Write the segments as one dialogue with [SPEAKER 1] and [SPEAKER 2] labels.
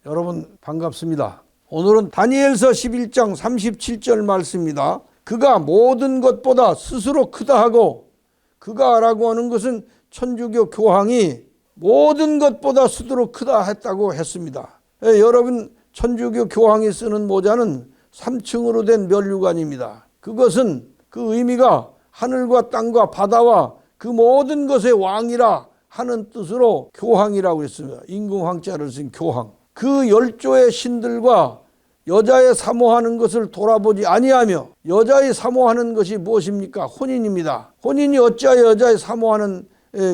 [SPEAKER 1] 여러분 반갑습니다. 오늘은 다니엘서 11장 37절 말씀입니다. 그가 모든 것보다 스스로 크다 하고, 그가 라고 하는 것은 천주교 교황이 모든 것보다 스스로 크다 했다고 했습니다. 여러분, 천주교 교황이 쓰는 모자는 3층으로 된 면류관입니다. 그것은 그 의미가 하늘과 땅과 바다와 그 모든 것의 왕이라 하는 뜻으로 교황이라고 했습니다. 임금황자를 쓴 교황. 그 열조의 신들과 여자의 사모하는 것을 돌아보지 아니하며, 여자의 사모하는 것이 무엇입니까? 혼인입니다. 혼인이 어찌하여 여자의 사모하는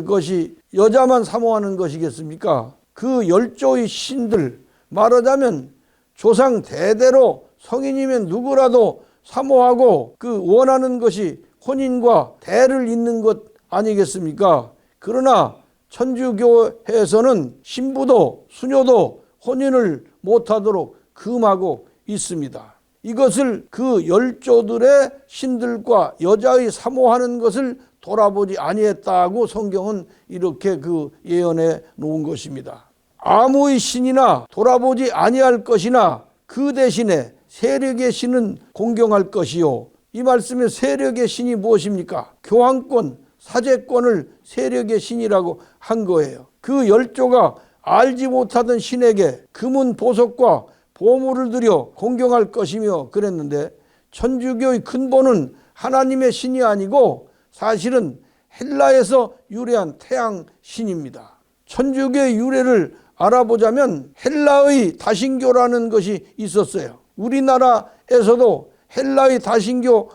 [SPEAKER 1] 것이, 여자만 사모하는 것이겠습니까? 그 열조의 신들, 말하자면 조상 대대로 성인이면 누구라도 사모하고 그 원하는 것이 혼인과 대를 잇는 것 아니겠습니까? 그러나 천주교에서는 신부도 수녀도 혼인을 못하도록 금하고 있습니다. 이것을 그 열조들의 신들과 여자의 사모하는 것을 돌아보지 아니했다고 성경은 이렇게 그 예언해 놓은 것입니다. 아무의 신이나 돌아보지 아니할 것이나 그 대신에 세력의 신은 공경할 것이요. 이 말씀에 세력의 신이 무엇입니까? 교황권, 사제권을 세력의 신이라고 한 거예요. 그 열조가 알지 못하던 신에게 금은 보석과 보물을 드려 공경할 것이며 그랬는데, 천주교의 근본은 하나님의 신이 아니고 사실은 헬라에서 유래한 태양 신입니다. 천주교의 유래를 알아보자면 헬라의 다신교라는 것이 있었어요. 우리나라에서도 헬라의 다신교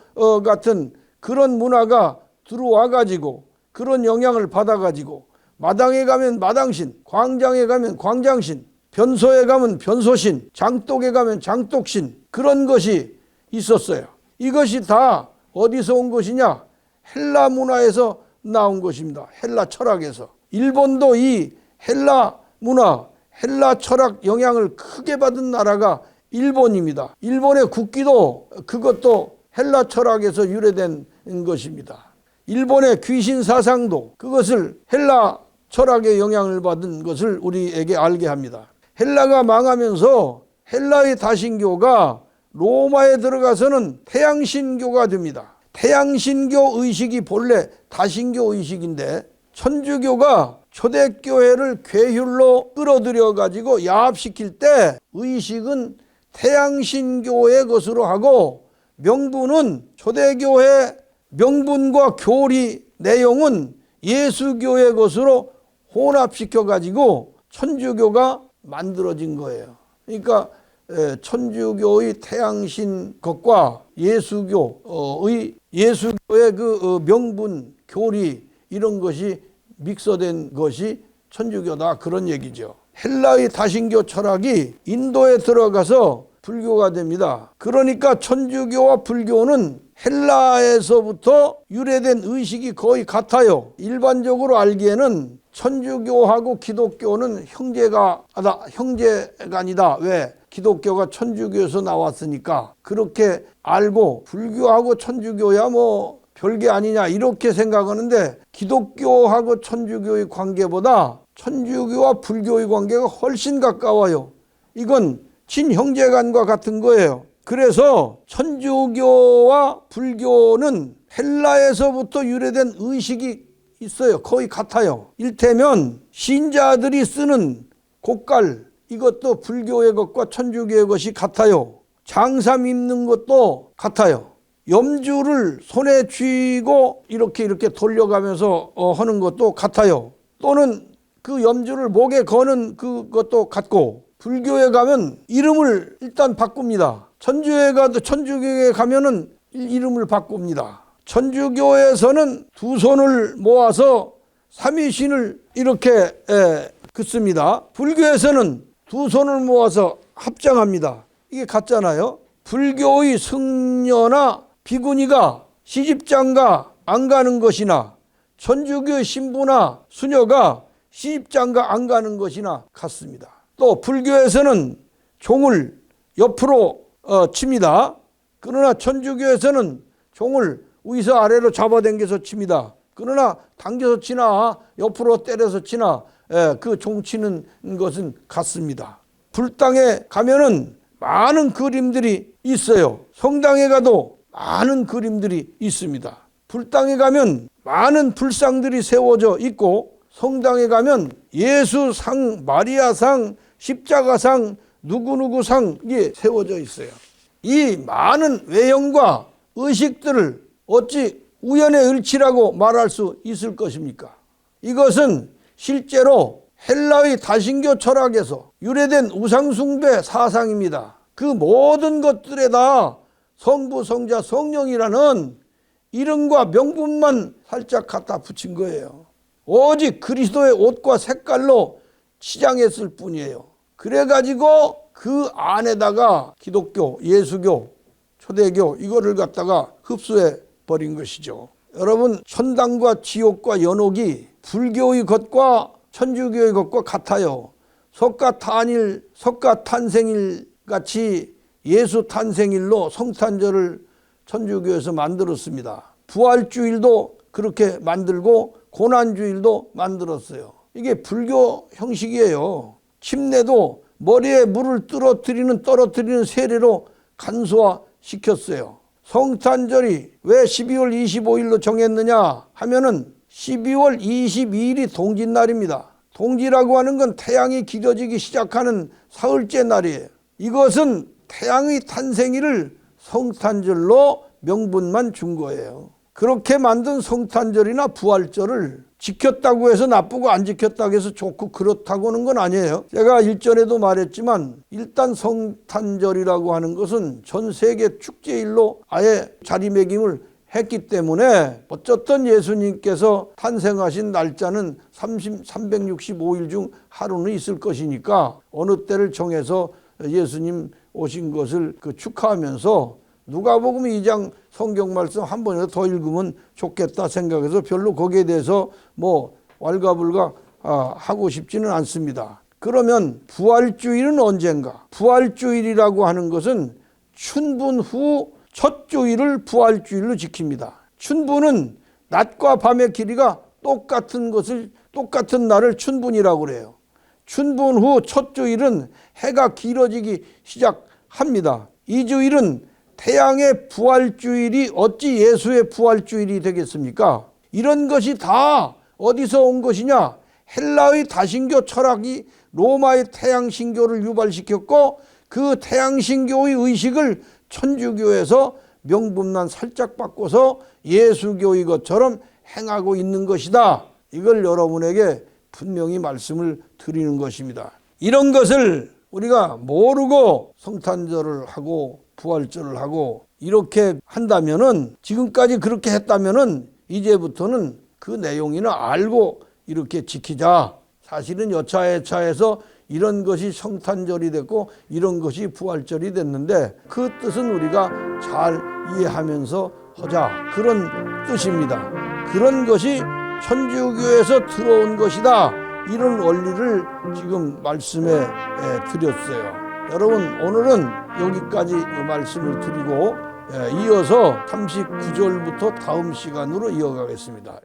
[SPEAKER 1] 같은 그런 문화가 들어와 가지고, 그런 영향을 받아 가지고, 마당에 가면 마당신, 광장에 가면 광장신, 변소에 가면 변소신, 장독에 가면 장독신, 그런 것이 있었어요. 이것이 다 어디서 온 것이냐? 헬라 문화에서 나온 것입니다. 헬라 철학에서. 일본도 이 헬라 문화, 헬라 철학 영향을 크게 받은 나라가 일본입니다. 일본의 국기도 그것도 헬라 철학에서 유래된 것입니다. 일본의 귀신 사상도 그것을 헬라 철학의 영향을 받은 것을 우리에게 알게 합니다. 헬라가 망하면서 헬라의 다신교가 로마에 들어가서는 태양신교가 됩니다. 태양신교 의식이 본래 다신교 의식인데, 천주교가 초대교회를 괴율로 끌어들여 가지고 야합시킬 때 의식은 태양신교의 것으로 하고, 명분은 초대교회 명분과 교리 내용은 예수교의 것으로 혼합시켜 가지고 천주교가 만들어진 거예요. 그러니까 천주교의 태양신 것과 예수교의 그 명분, 교리 이런 것이 믹서된 것이 천주교다, 그런 얘기죠. 헬라의 다신교 철학이 인도에 들어가서 불교가 됩니다. 그러니까 천주교와 불교는 헬라에서부터 유래된 의식이 거의 같아요. 일반적으로 알기에는 천주교하고 기독교는 형제가 아니다. 왜? 기독교가 천주교에서 나왔으니까. 그렇게 알고 불교하고 천주교야 뭐 별게 아니냐 이렇게 생각하는데, 기독교하고 천주교의 관계보다 천주교와 불교의 관계가 훨씬 가까워요. 이건 친형제간과 같은 거예요. 그래서 천주교와 불교는 헬라에서부터 유래된 의식이 있어요. 거의 같아요. 일테면 신자들이 쓰는 곡갈, 이것도 불교의 것과 천주교의 것이 같아요. 장삼 입는 것도 같아요. 염주를 손에 쥐고 이렇게 돌려가면서 하는 것도 같아요. 또는 그 염주를 목에 거는 그것도 같고, 불교에 가면 이름을 일단 바꿉니다. 천주교에 가면은 이름을 바꿉니다. 천주교에서는 두 손을 모아서 삼위신을 이렇게 긋습니다. 불교에서는 두 손을 모아서 합장합니다. 이게 같잖아요. 불교의 승려나 비구니가 시집장가 안 가는 것이나, 천주교의 신부나 수녀가 시집장가 안 가는 것이나 같습니다. 또 불교에서는 종을 옆으로 칩니다. 그러나 천주교에서는 종을 위서 아래로 잡아당겨서 칩니다. 그러나 당겨서 치나 옆으로 때려서 치나 그 종 치는 것은 같습니다. 불당에 가면은 많은 그림들이 있어요. 성당에 가도 많은 그림들이 있습니다. 불당에 가면 많은 불상들이 세워져 있고, 성당에 가면 예수상, 마리아상, 십자가상, 누구누구상 이게 세워져 있어요. 이 많은 외형과 의식들을 어찌 우연의 일치라고 말할 수 있을 것입니까? 이것은 실제로 헬라의 다신교 철학에서 유래된 우상숭배 사상입니다. 그 모든 것들에다 성부, 성자, 성령이라는 이름과 명분만 살짝 갖다 붙인 거예요. 오직 그리스도의 옷과 색깔로 치장했을 뿐이에요. 그래가지고 그 안에다가 기독교, 예수교, 초대교 이거를 갖다가 흡수해 버린 것이죠. 여러분, 천당과 지옥과 연옥이 불교의 것과 천주교의 것과 같아요. 석가탄일, 석가탄생일 같이 예수 탄생일로 성탄절을 천주교에서 만들었습니다. 부활주일도 그렇게 만들고 고난주일도 만들었어요. 이게 불교 형식이에요. 침례도 머리에 물을 떨어뜨리는 세례로 간소화시켰어요. 성탄절이 왜 12월 25일로 정했느냐 하면은 12월 22일이 동짓날입니다. 동지라고 하는 건 태양이 길어지기 시작하는 사흘째 날이에요. 이것은 태양의 탄생일을 성탄절로 명분만 준 거예요. 그렇게 만든 성탄절이나 부활절을 지켰다고 해서 나쁘고 안 지켰다고 해서 좋고 그렇다고는 건 아니에요. 제가 일전에도 말했지만 일단 성탄절이라고 하는 것은 전 세계 축제일로 아예 자리매김을 했기 때문에 어쨌든 예수님께서 탄생하신 날짜는 365일 중 하루는 있을 것이니까 어느 때를 정해서 예수님 오신 것을 축하하면서 누가복음 2장 성경 말씀 한 번이라도 더 읽으면 좋겠다 생각해서 별로 거기에 대해서 왈가불가 하고 싶지는 않습니다. 그러면 부활주일은 언젠가? 부활주일이라고 하는 것은 춘분 후 첫 주일을 부활주일로 지킵니다. 춘분은 낮과 밤의 길이가 똑같은 날을 춘분이라고 그래요. 춘분 후 첫 주일은 해가 길어지기 시작합니다. 이 주일은 태양의 부활주일이 어찌 예수의 부활주일이 되겠습니까? 이런 것이 다 어디서 온 것이냐? 헬라의 다신교 철학이 로마의 태양신교를 유발시켰고 그 태양신교의 의식을 천주교에서 명분만 살짝 바꿔서 예수교의 것처럼 행하고 있는 것이다. 이걸 여러분에게 분명히 말씀을 드리는 것입니다. 이런 것을 우리가 모르고 성탄절을 하고 부활절을 하고 이렇게 한다면은, 지금까지 그렇게 했다면은 이제부터는 그 내용이나 알고 이렇게 지키자. 사실은 여차여차해서 이런 것이 성탄절이 됐고 이런 것이 부활절이 됐는데 그 뜻은 우리가 잘 이해하면서 하자, 그런 뜻입니다. 그런 것이 천주교에서 들어온 것이다. 이런 원리를 지금 말씀해 드렸어요. 여러분, 오늘은 여기까지 말씀을 드리고 이어서 39절부터 다음 시간으로 이어가겠습니다.